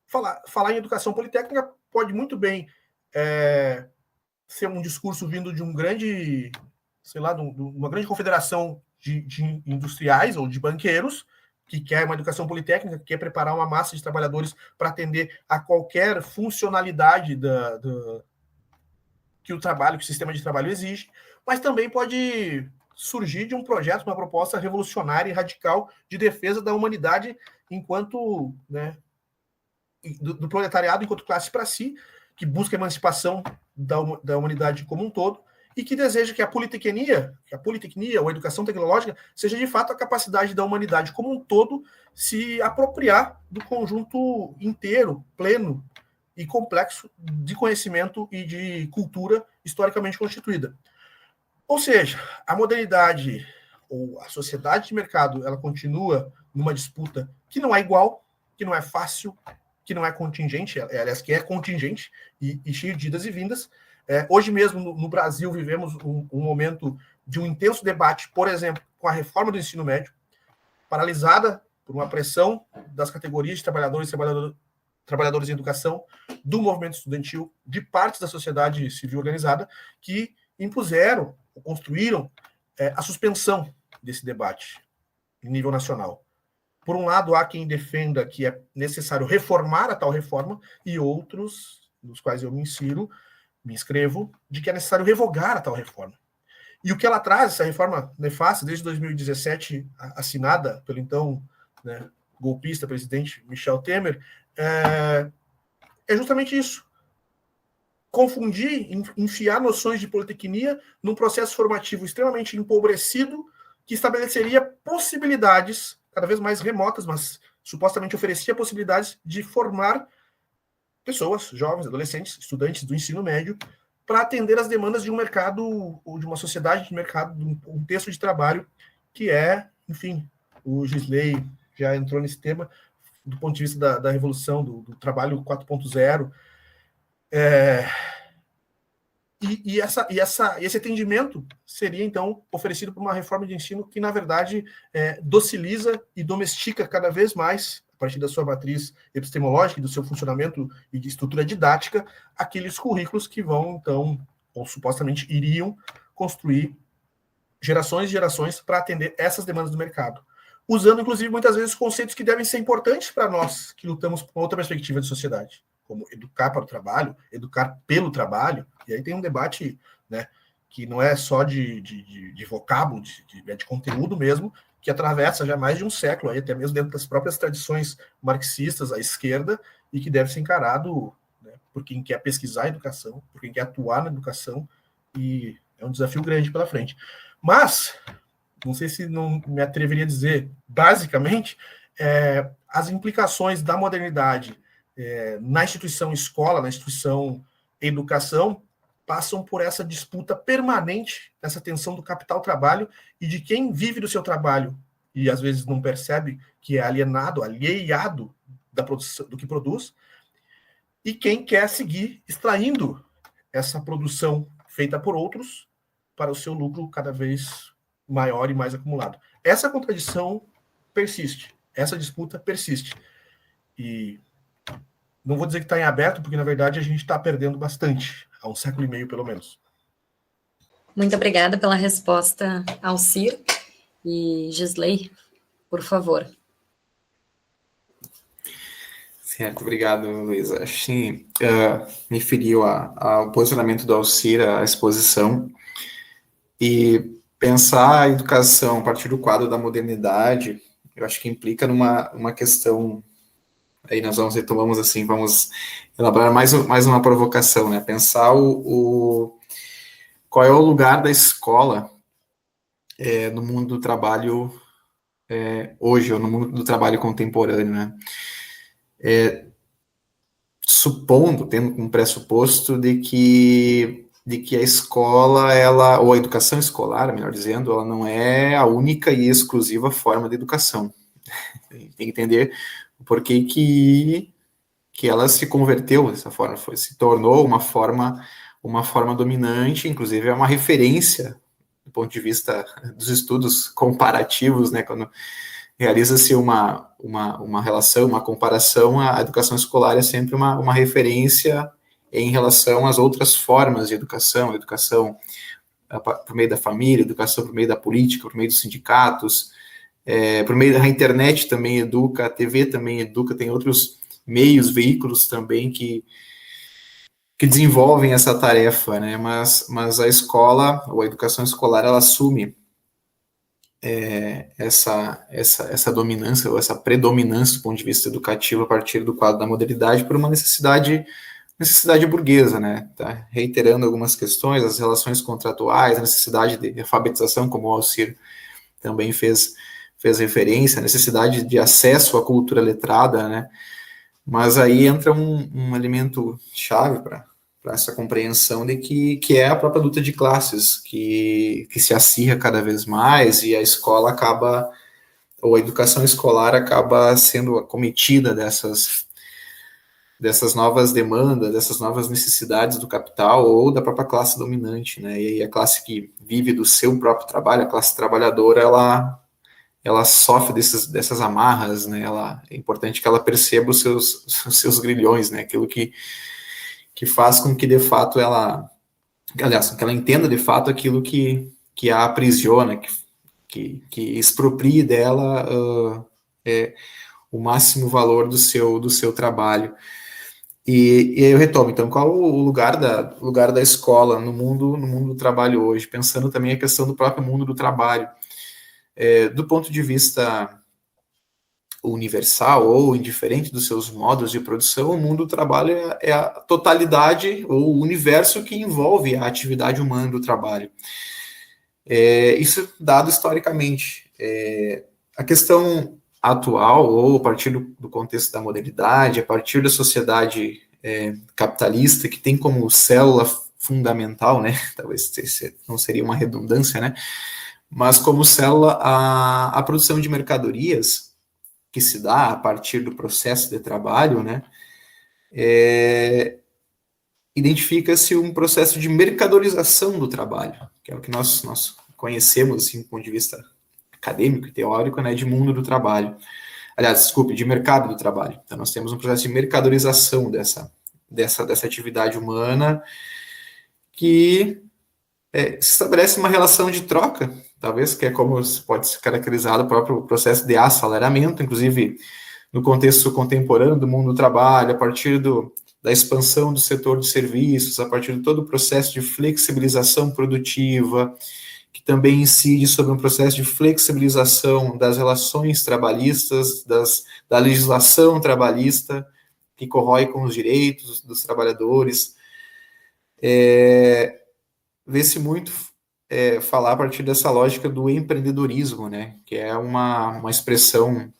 falar em educação politécnica pode muito bem ser um discurso vindo de um grande, sei lá, de uma grande confederação de industriais ou de banqueiros, que quer uma educação politécnica, que quer preparar uma massa de trabalhadores para atender a qualquer funcionalidade que o sistema de trabalho exige, mas também pode surgir de um projeto, uma proposta revolucionária e radical de defesa da humanidade enquanto, né, do proletariado enquanto classe para si, que busca a emancipação da humanidade como um todo, e que deseja que a politecnia ou a educação tecnológica seja de fato a capacidade da humanidade como um todo se apropriar do conjunto inteiro, pleno e complexo de conhecimento e de cultura historicamente constituída. Ou seja, a modernidade ou a sociedade de mercado, ela continua numa disputa que não é igual, que não é fácil, que não é contingente, aliás, que é contingente e cheio de idas e vindas, Hoje mesmo, no Brasil, vivemos um momento de um intenso debate, por exemplo, com a reforma do ensino médio, paralisada por uma pressão das categorias de trabalhadores e trabalhadores em educação, do movimento estudantil, de partes da sociedade civil organizada, que impuseram, construíram a suspensão desse debate em nível nacional. Por um lado, há quem defenda que é necessário reformar a tal reforma, e outros, nos quais eu me inscrevo, de que é necessário revogar a tal reforma. E o que ela traz, essa reforma nefasta, desde 2017, assinada pelo então golpista presidente Michel Temer, é justamente isso. Confundir, enfiar noções de politecnia num processo formativo extremamente empobrecido, que estabeleceria possibilidades cada vez mais remotas, mas supostamente oferecia possibilidades de formar pessoas, jovens, adolescentes, estudantes do ensino médio, para atender às demandas de um mercado, ou de uma sociedade de mercado, de um contexto de trabalho que enfim, o Gisley já entrou nesse tema, do ponto de vista da revolução, do trabalho 4.0, E esse atendimento seria, então, oferecido por uma reforma de ensino que, na verdade, dociliza e domestica cada vez mais, a partir da sua matriz epistemológica e do seu funcionamento e de estrutura didática, aqueles currículos que vão, então, ou supostamente iriam construir gerações e gerações para atender essas demandas do mercado. Usando, inclusive, muitas vezes, conceitos que devem ser importantes para nós, que lutamos por outra perspectiva de sociedade, como educar para o trabalho, educar pelo trabalho. E aí tem um debate, que não é só de vocábulo, de conteúdo mesmo, que atravessa já mais de um século, aí, até mesmo dentro das próprias tradições marxistas à esquerda, e que deve ser encarado por quem quer pesquisar a educação, por quem quer atuar na educação, e é um desafio grande pela frente. Mas, não sei se não me atreveria a dizer, basicamente, as implicações da modernidade na instituição escola, na instituição educação, passam por essa disputa permanente, essa tensão do capital-trabalho e de quem vive do seu trabalho e às vezes não percebe que é alheado da produção, do que produz, e quem quer seguir extraindo essa produção feita por outros para o seu lucro cada vez maior e mais acumulado. Essa contradição persiste, essa disputa persiste. E não vou dizer que está em aberto, porque, na verdade, a gente está perdendo bastante, há um século e meio, pelo menos. Muito obrigada pela resposta, Alcir. E Gisley, por favor. Certo, obrigado, Luísa. Acho que me feriu ao posicionamento do Alcir, à exposição, e pensar a educação a partir do quadro da modernidade, eu acho que implica numa questão. Aí nós retomamos assim, vamos elaborar mais uma provocação, né? Pensar qual é o lugar da escola no mundo do trabalho hoje, ou no mundo do trabalho contemporâneo, né? Supondo, tendo um pressuposto de que a escola, ou a educação escolar, melhor dizendo, ela não é a única e exclusiva forma de educação. Tem que entender por que ela se converteu dessa forma, se tornou uma forma dominante, inclusive é uma referência do ponto de vista dos estudos comparativos, né, quando realiza-se uma relação, uma comparação, a educação escolar é sempre uma referência em relação às outras formas de educação, educação por meio da família, educação por meio da política, por meio dos sindicatos, por meio da internet também educa, a TV também educa, tem outros meios, veículos também que desenvolvem essa tarefa, né? Mas a escola, ou a educação escolar, ela assume essa dominância, ou essa predominância do ponto de vista educativo a partir do quadro da modernidade por uma necessidade burguesa, né? Tá reiterando algumas questões, as relações contratuais, a necessidade de alfabetização, como o Alcir também fez referência, a necessidade de acesso à cultura letrada, né? Mas aí entra um elemento chave para essa compreensão de que é a própria luta de classes, que se acirra cada vez mais, e a escola acaba, ou a educação escolar acaba sendo acometida dessas novas demandas, dessas novas necessidades do capital ou da própria classe dominante, né? E aí a classe que vive do seu próprio trabalho, a classe trabalhadora, ela sofre dessas amarras, né? É importante que ela perceba os seus grilhões, né? Aquilo que faz com que, de fato, que ela entenda, de fato, aquilo que a aprisiona, que exproprie dela o máximo valor do seu trabalho. E aí eu retomo, então, qual o lugar da escola no mundo do trabalho hoje? Pensando também a questão do próprio mundo do trabalho. Do ponto de vista universal ou indiferente dos seus modos de produção, o mundo do trabalho é a totalidade ou o universo que envolve a atividade humana do trabalho. Isso dado historicamente. A questão atual, ou a partir do contexto da modernidade, a partir da sociedade capitalista, que tem como célula fundamental, né, talvez não seria uma redundância, né, mas como célula a produção de mercadorias, que se dá a partir do processo de trabalho, né, identifica-se um processo de mercadorização do trabalho, que é o que nós conhecemos, assim, do ponto de vista acadêmico e teórico, né, de mundo do trabalho. Aliás, desculpe, de mercado do trabalho. Então, nós temos um processo de mercadorização dessa atividade humana que se estabelece uma relação de troca, talvez, que é como pode ser caracterizado o próprio processo de assalariamento, inclusive no contexto contemporâneo do mundo do trabalho, a partir da expansão do setor de serviços, a partir de todo o processo de flexibilização produtiva, que também incide sobre um processo de flexibilização das relações trabalhistas, da legislação trabalhista, que corrói com os direitos dos trabalhadores. Vê-se muito falar a partir dessa lógica do empreendedorismo, né, que é uma expressão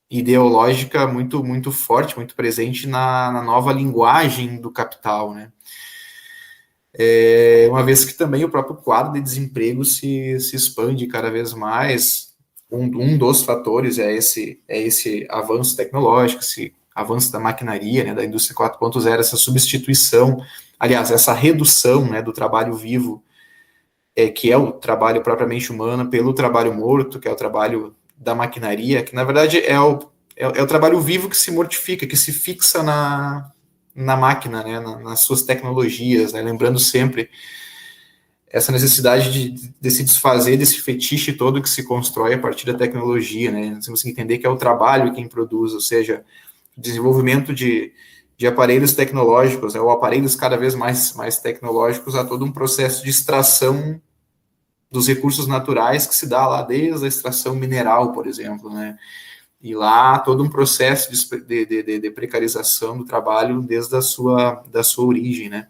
ideológica muito, muito forte, muito presente na nova linguagem do capital, né. Uma vez que também o próprio quadro de desemprego se expande cada vez mais. Um dos fatores é esse avanço tecnológico, esse avanço da maquinaria, né, da indústria 4.0, essa substituição, aliás, essa redução, né, do trabalho vivo, que é o trabalho propriamente humano, pelo trabalho morto, que é o trabalho da maquinaria, que na verdade é o trabalho vivo que se mortifica, que se fixa na máquina, né, nas suas tecnologias, né, lembrando sempre essa necessidade de se desfazer desse fetiche todo que se constrói a partir da tecnologia, né, nós temos que entender que é o trabalho quem produz, ou seja, o desenvolvimento de aparelhos tecnológicos, né, ou aparelhos cada vez mais tecnológicos, há todo um processo de extração dos recursos naturais que se dá lá desde a extração mineral, por exemplo, né, e lá todo um processo de precarização do trabalho desde da sua origem, né.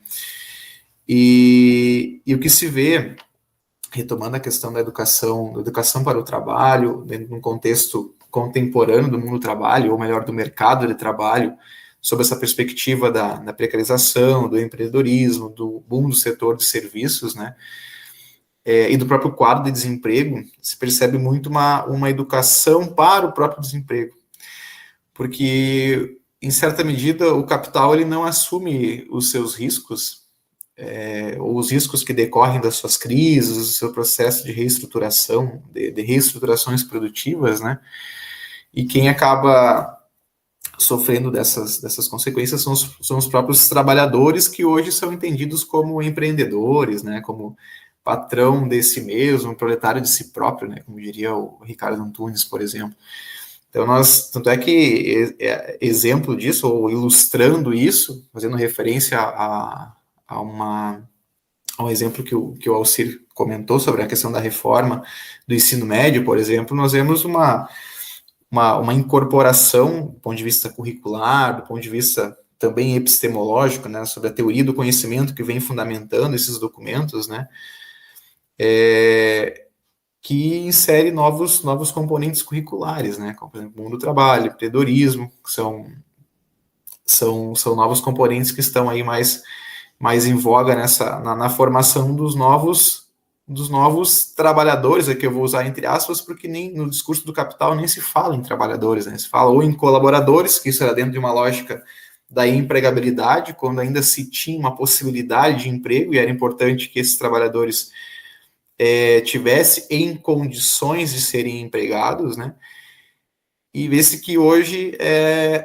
E o que se vê, retomando a questão da educação para o trabalho, dentro de um contexto contemporâneo do mundo do trabalho, ou melhor, do mercado de trabalho, sob essa perspectiva da precarização, do empreendedorismo, do boom do setor de serviços, né, e do próprio quadro de desemprego, se percebe muito uma educação para o próprio desemprego, porque, em certa medida, o capital ele não assume os seus riscos, ou os riscos que decorrem das suas crises, do seu processo de reestruturação, de reestruturações produtivas, né, e quem acaba sofrendo dessas consequências são os próprios trabalhadores, que hoje são entendidos como empreendedores, né, como patrão de si mesmo, proletário de si próprio, né, como diria o Ricardo Antunes, por exemplo. Então, tanto é que exemplo disso, ou ilustrando isso, fazendo referência a um exemplo que o Alcir comentou sobre a questão da reforma do ensino médio, por exemplo, nós vemos uma incorporação do ponto de vista curricular, do ponto de vista também epistemológico, né, sobre a teoria do conhecimento que vem fundamentando esses documentos, né, que insere novos componentes curriculares, né, como, por exemplo, o mundo do trabalho, empreendedorismo, que são novos componentes que estão aí mais em voga na formação dos novos trabalhadores, aqui eu vou usar entre aspas, porque nem no discurso do capital nem se fala em trabalhadores, né, se fala ou em colaboradores, que isso era dentro de uma lógica da empregabilidade, quando ainda se tinha uma possibilidade de emprego, e era importante que esses trabalhadores tivessem em condições de serem empregados, né? E vê-se que hoje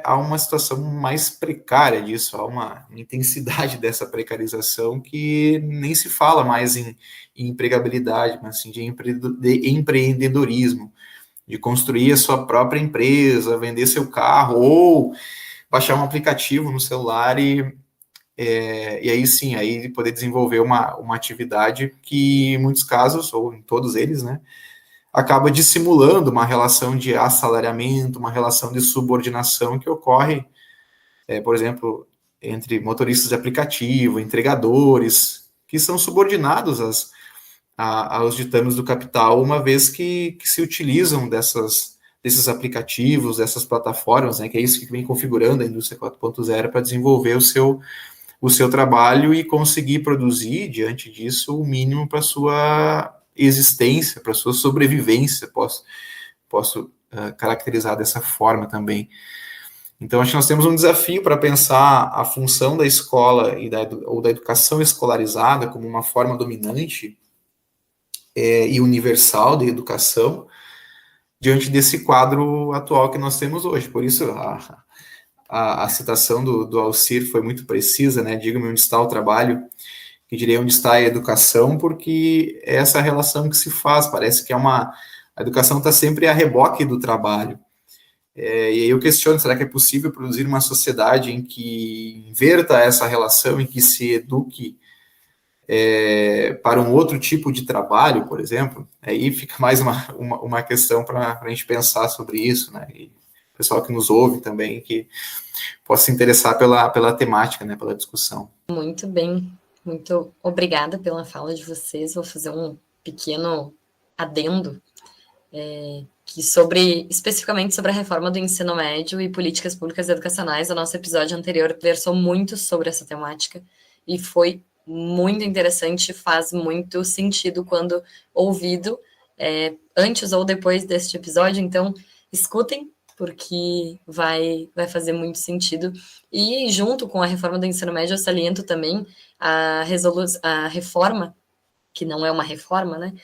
há uma situação mais precária disso, há uma intensidade dessa precarização que nem se fala mais em empregabilidade, mas sim de empreendedorismo, de construir a sua própria empresa, vender seu carro, ou baixar um aplicativo no celular e aí sim, aí poder desenvolver uma atividade que em muitos casos, ou em todos eles, né, acaba dissimulando uma relação de assalariamento, uma relação de subordinação que ocorre, por exemplo, entre motoristas de aplicativo, entregadores, que são subordinados aos ditames do capital, uma vez que se utilizam desses aplicativos, dessas plataformas, né, que é isso que vem configurando a indústria 4.0 para desenvolver o seu trabalho e conseguir produzir, diante disso, o mínimo para a sua existência, para a sua sobrevivência, posso caracterizar dessa forma também. Então, acho que nós temos um desafio para pensar a função da escola ou da educação escolarizada como uma forma dominante e universal de educação diante desse quadro atual que nós temos hoje. Por isso, a citação do Alcir foi muito precisa, né? Diga-me onde está o trabalho, que diria onde está a educação, porque é essa relação que se faz, parece que a educação está sempre a reboque do trabalho. E aí eu questiono, será que é possível produzir uma sociedade em que inverta essa relação, em que se eduque para um outro tipo de trabalho, por exemplo? Aí fica mais uma questão para a gente pensar sobre isso, né? E o pessoal que nos ouve também, que possa se interessar pela temática, né, pela discussão. Muito bem. Muito obrigada pela fala de vocês. Vou fazer um pequeno adendo especificamente sobre a reforma do ensino médio e políticas públicas educacionais. O nosso episódio anterior versou muito sobre essa temática e foi muito interessante, faz muito sentido quando ouvido, antes ou depois deste episódio. Então, escutem, porque vai fazer muito sentido. E junto com a reforma do ensino médio, eu saliento também a reforma, que não é uma reforma, né,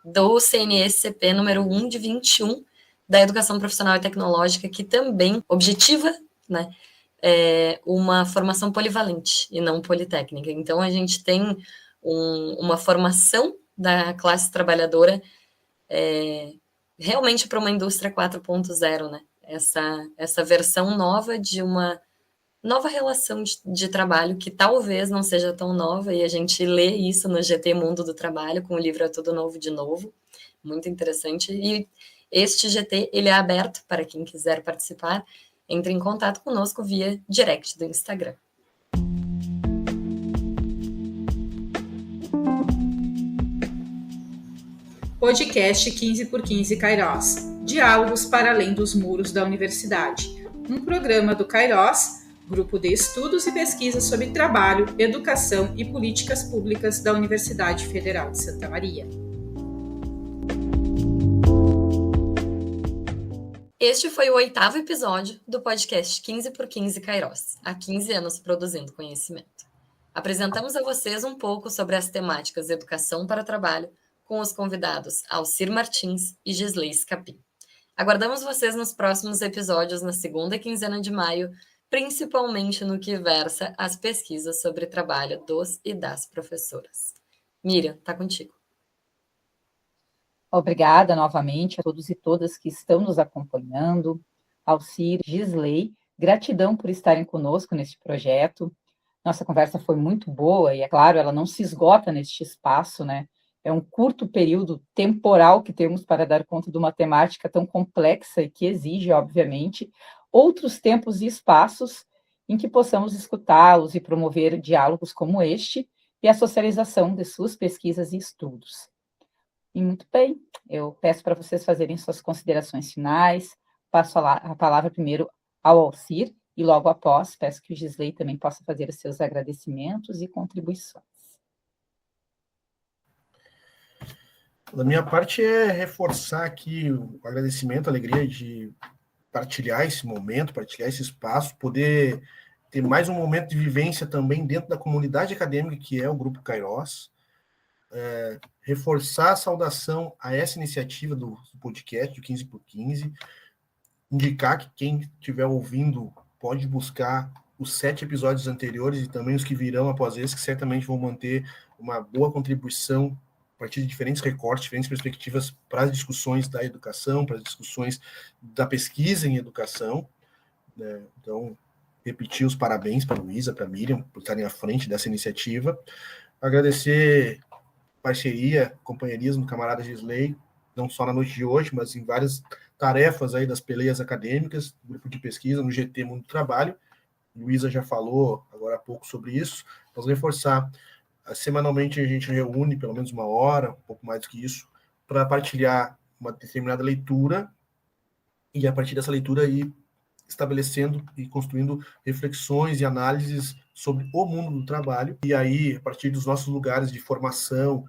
do CNE-CP número 1 de 21, da educação profissional e tecnológica, que também objetiva, né, uma formação polivalente e não politécnica. Então, a gente tem uma formação da classe trabalhadora realmente para uma indústria 4.0, né? Essa versão nova de uma nova relação de trabalho, que talvez não seja tão nova, e a gente lê isso no GT Mundo do Trabalho, com o livro É Tudo Novo de Novo, muito interessante. E este GT, ele é aberto para quem quiser participar. Entre em contato conosco via direct do Instagram. Podcast 15x15 Kairos. Diálogos para além dos muros da universidade. Um programa do Kairos, Grupo de Estudos e Pesquisas sobre Trabalho, Educação e Políticas Públicas da Universidade Federal de Santa Maria. Este foi o 8º episódio do podcast 15x15 Kairos, há 15 anos produzindo conhecimento. Apresentamos a vocês um pouco sobre as temáticas de educação para trabalho com os convidados Alcir Martins e Gisley Scapim. Aguardamos vocês nos próximos episódios na segunda quinzena de maio, principalmente no que versa as pesquisas sobre trabalho dos e das professoras. Miriam, tá contigo. Obrigada novamente a todos e todas que estão nos acompanhando. Alcir, Gisley, gratidão por estarem conosco neste projeto. Nossa conversa foi muito boa e, é claro, ela não se esgota neste espaço, né? É um curto período temporal que temos para dar conta de uma temática tão complexa e que exige, obviamente, outros tempos e espaços em que possamos escutá-los e promover diálogos como este e a socialização de suas pesquisas e estudos. E muito bem, eu peço para vocês fazerem suas considerações finais, passo a palavra primeiro ao Alcir e logo após peço que o Gisley também possa fazer os seus agradecimentos e contribuições. Da minha parte é reforçar aqui o agradecimento, a alegria de partilhar esse momento, partilhar esse espaço, poder ter mais um momento de vivência também dentro da comunidade acadêmica, que é o Grupo Kairos. Reforçar a saudação a essa iniciativa do podcast, do 15 por 15, indicar que quem estiver ouvindo pode buscar os 7 episódios anteriores e também os que virão após esse, que certamente vão manter uma boa contribuição a partir de diferentes recortes, diferentes perspectivas para as discussões da educação, para as discussões da pesquisa em educação, né? Então, repetir os parabéns para a Luísa, para a Miriam, por estarem à frente dessa iniciativa. Agradecer parceria, companheirismo, camarada Gisley, não só na noite de hoje, mas em várias tarefas aí das peleias acadêmicas, grupo de pesquisa, no GT Mundo do Trabalho. Luísa já falou agora há pouco sobre isso. Vamos reforçar. Semanalmente a gente reúne pelo menos 1 hora, um pouco mais do que isso, para partilhar uma determinada leitura e a partir dessa leitura ir estabelecendo e construindo reflexões e análises sobre o mundo do trabalho. E aí, a partir dos nossos lugares de formação,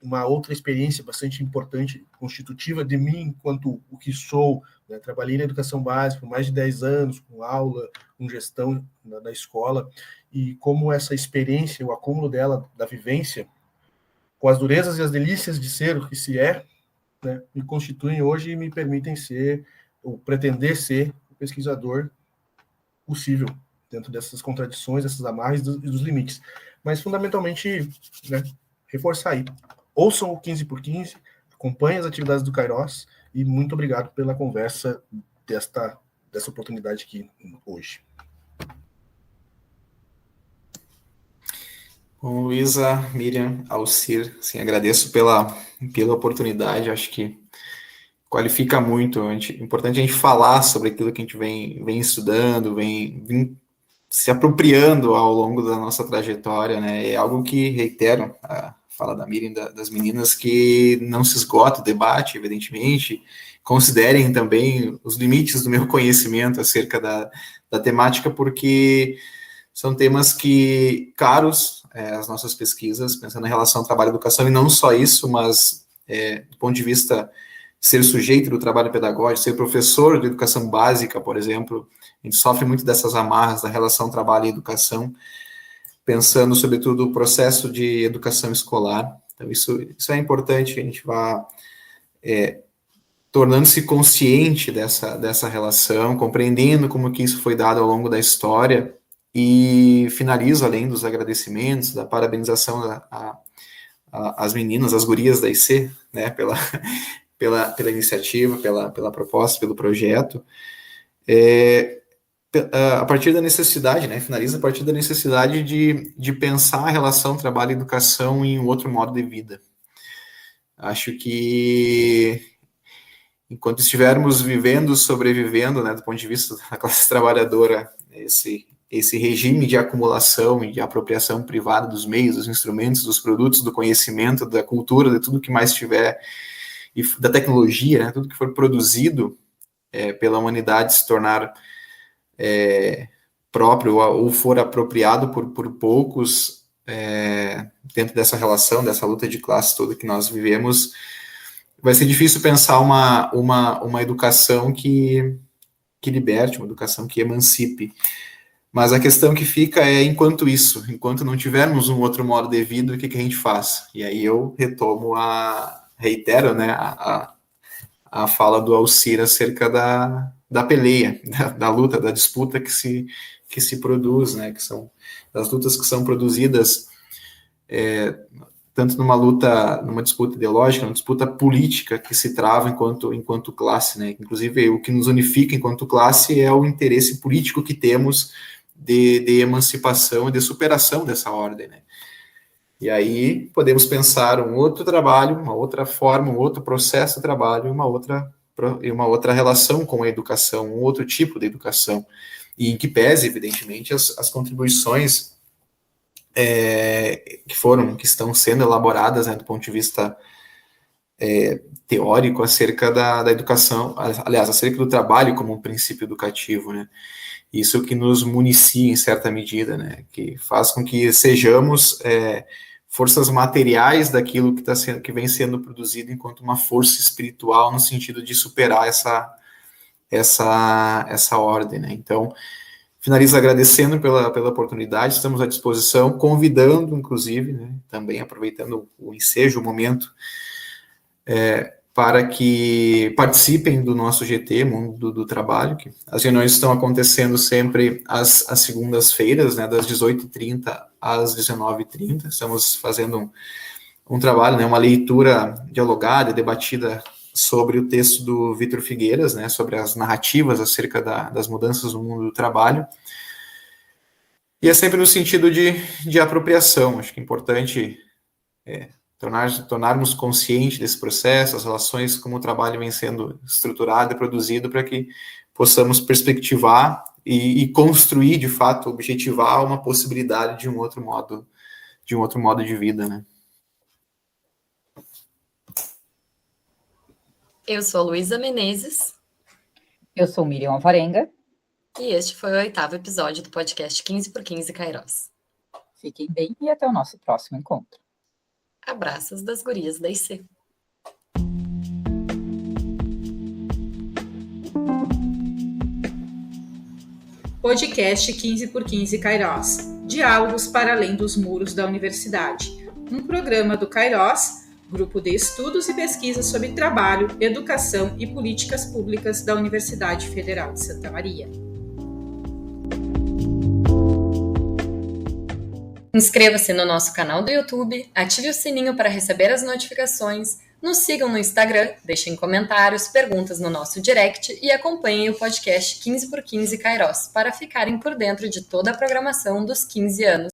uma outra experiência bastante importante, constitutiva de mim enquanto o que sou, né? Trabalhei na educação básica por mais de 10 anos, com aula, com gestão na escola, e como essa experiência, o acúmulo dela, da vivência, com as durezas e as delícias de ser o que se é, né, me constituem hoje e me permitem ser, ou pretender ser, o pesquisador possível, dentro dessas contradições, dessas amarras e dos limites. Mas, fundamentalmente, né, reforçar aí. Ouçam o 15 por 15, acompanhem as atividades do Kairos e muito obrigado pela conversa dessa oportunidade aqui hoje. Bom, Luísa, Miriam, Alcir, assim, agradeço pela oportunidade, acho que qualifica muito, é importante a gente falar sobre aquilo que a gente vem estudando, vem se apropriando ao longo da nossa trajetória, né, é algo que, reitero, a fala da Miriam, das meninas, que não se esgota o debate, evidentemente, considerem também os limites do meu conhecimento acerca da temática, porque são temas que, caros, as nossas pesquisas, pensando na relação trabalho-educação, e não só isso, mas do ponto de vista de ser sujeito do trabalho pedagógico, ser professor de educação básica, por exemplo, a gente sofre muito dessas amarras da relação trabalho e educação, pensando, sobretudo, o processo de educação escolar. Então, isso é importante, que a gente vá tornando-se consciente dessa relação, compreendendo como que isso foi dado ao longo da história, e finalizo, além dos agradecimentos, da parabenização às meninas, às gurias da IC, né, pela iniciativa, pela proposta, pelo projeto, a partir da necessidade, né, finaliza a partir da necessidade de pensar a relação trabalho e educação em um outro modo de vida. Acho que enquanto estivermos sobrevivendo, né, do ponto de vista da classe trabalhadora, esse regime de acumulação e de apropriação privada dos meios, dos instrumentos, dos produtos, do conhecimento, da cultura, de tudo que mais tiver, e da tecnologia, né, tudo que for produzido pela humanidade se tornar próprio ou for apropriado por poucos dentro dessa relação, dessa luta de classe toda que nós vivemos, vai ser difícil pensar uma educação que liberte, uma educação que emancipe. Mas a questão que fica é, enquanto enquanto não tivermos um outro modo de vida, o que a gente faz? E aí eu reitero, né, a fala do Alcir acerca da peleia, da luta, da disputa que se produz, né, que são das lutas que são produzidas tanto numa disputa ideológica, numa disputa política que se trava enquanto classe, né, inclusive o que nos unifica enquanto classe é o interesse político que temos de emancipação e de superação dessa ordem, né. E aí podemos pensar um outro trabalho, uma outra forma, um outro processo de trabalho, uma outra relação com a educação, um outro tipo de educação, e em que pese, evidentemente, as contribuições que estão sendo elaboradas, né, do ponto de vista teórico acerca da educação, aliás, acerca do trabalho como um princípio educativo, né. Isso que nos municia em certa medida, né, que faz com que sejamos forças materiais daquilo que vem sendo produzido enquanto uma força espiritual no sentido de superar essa ordem, né? Então, finalizo agradecendo pela oportunidade, estamos à disposição, convidando, inclusive, né, também aproveitando o ensejo, o momento, para que participem do nosso GT, Mundo do Trabalho, que as reuniões estão acontecendo sempre às segundas-feiras, né, das 18h30 às 19h30, estamos fazendo um trabalho, né, uma leitura dialogada, debatida sobre o texto do Vitor Figueiras, né, sobre as narrativas acerca das mudanças no mundo do trabalho, e é sempre no sentido de apropriação. Acho que é importante tornarmos conscientes desse processo, as relações, como o trabalho vem sendo estruturado e produzido, para que possamos perspectivar e construir, de fato, objetivar uma possibilidade de um outro modo de vida, né? Eu sou a Luísa Menezes. Eu sou Miriam Alvarenga. E este foi o 8º episódio do podcast 15x15 Kairos. Fiquem bem e até o nosso próximo encontro. Abraços das gurias da IC. Podcast 15x15 Kairos. Diálogos para além dos muros da universidade. Um programa do Kairos, Grupo de Estudos e Pesquisas sobre Trabalho, Educação e Políticas Públicas da Universidade Federal de Santa Maria. Inscreva-se no nosso canal do YouTube, ative o sininho para receber as notificações, nos sigam no Instagram, deixem comentários, perguntas no nosso direct e acompanhem o podcast 15x15 Kairos para ficarem por dentro de toda a programação dos 15 anos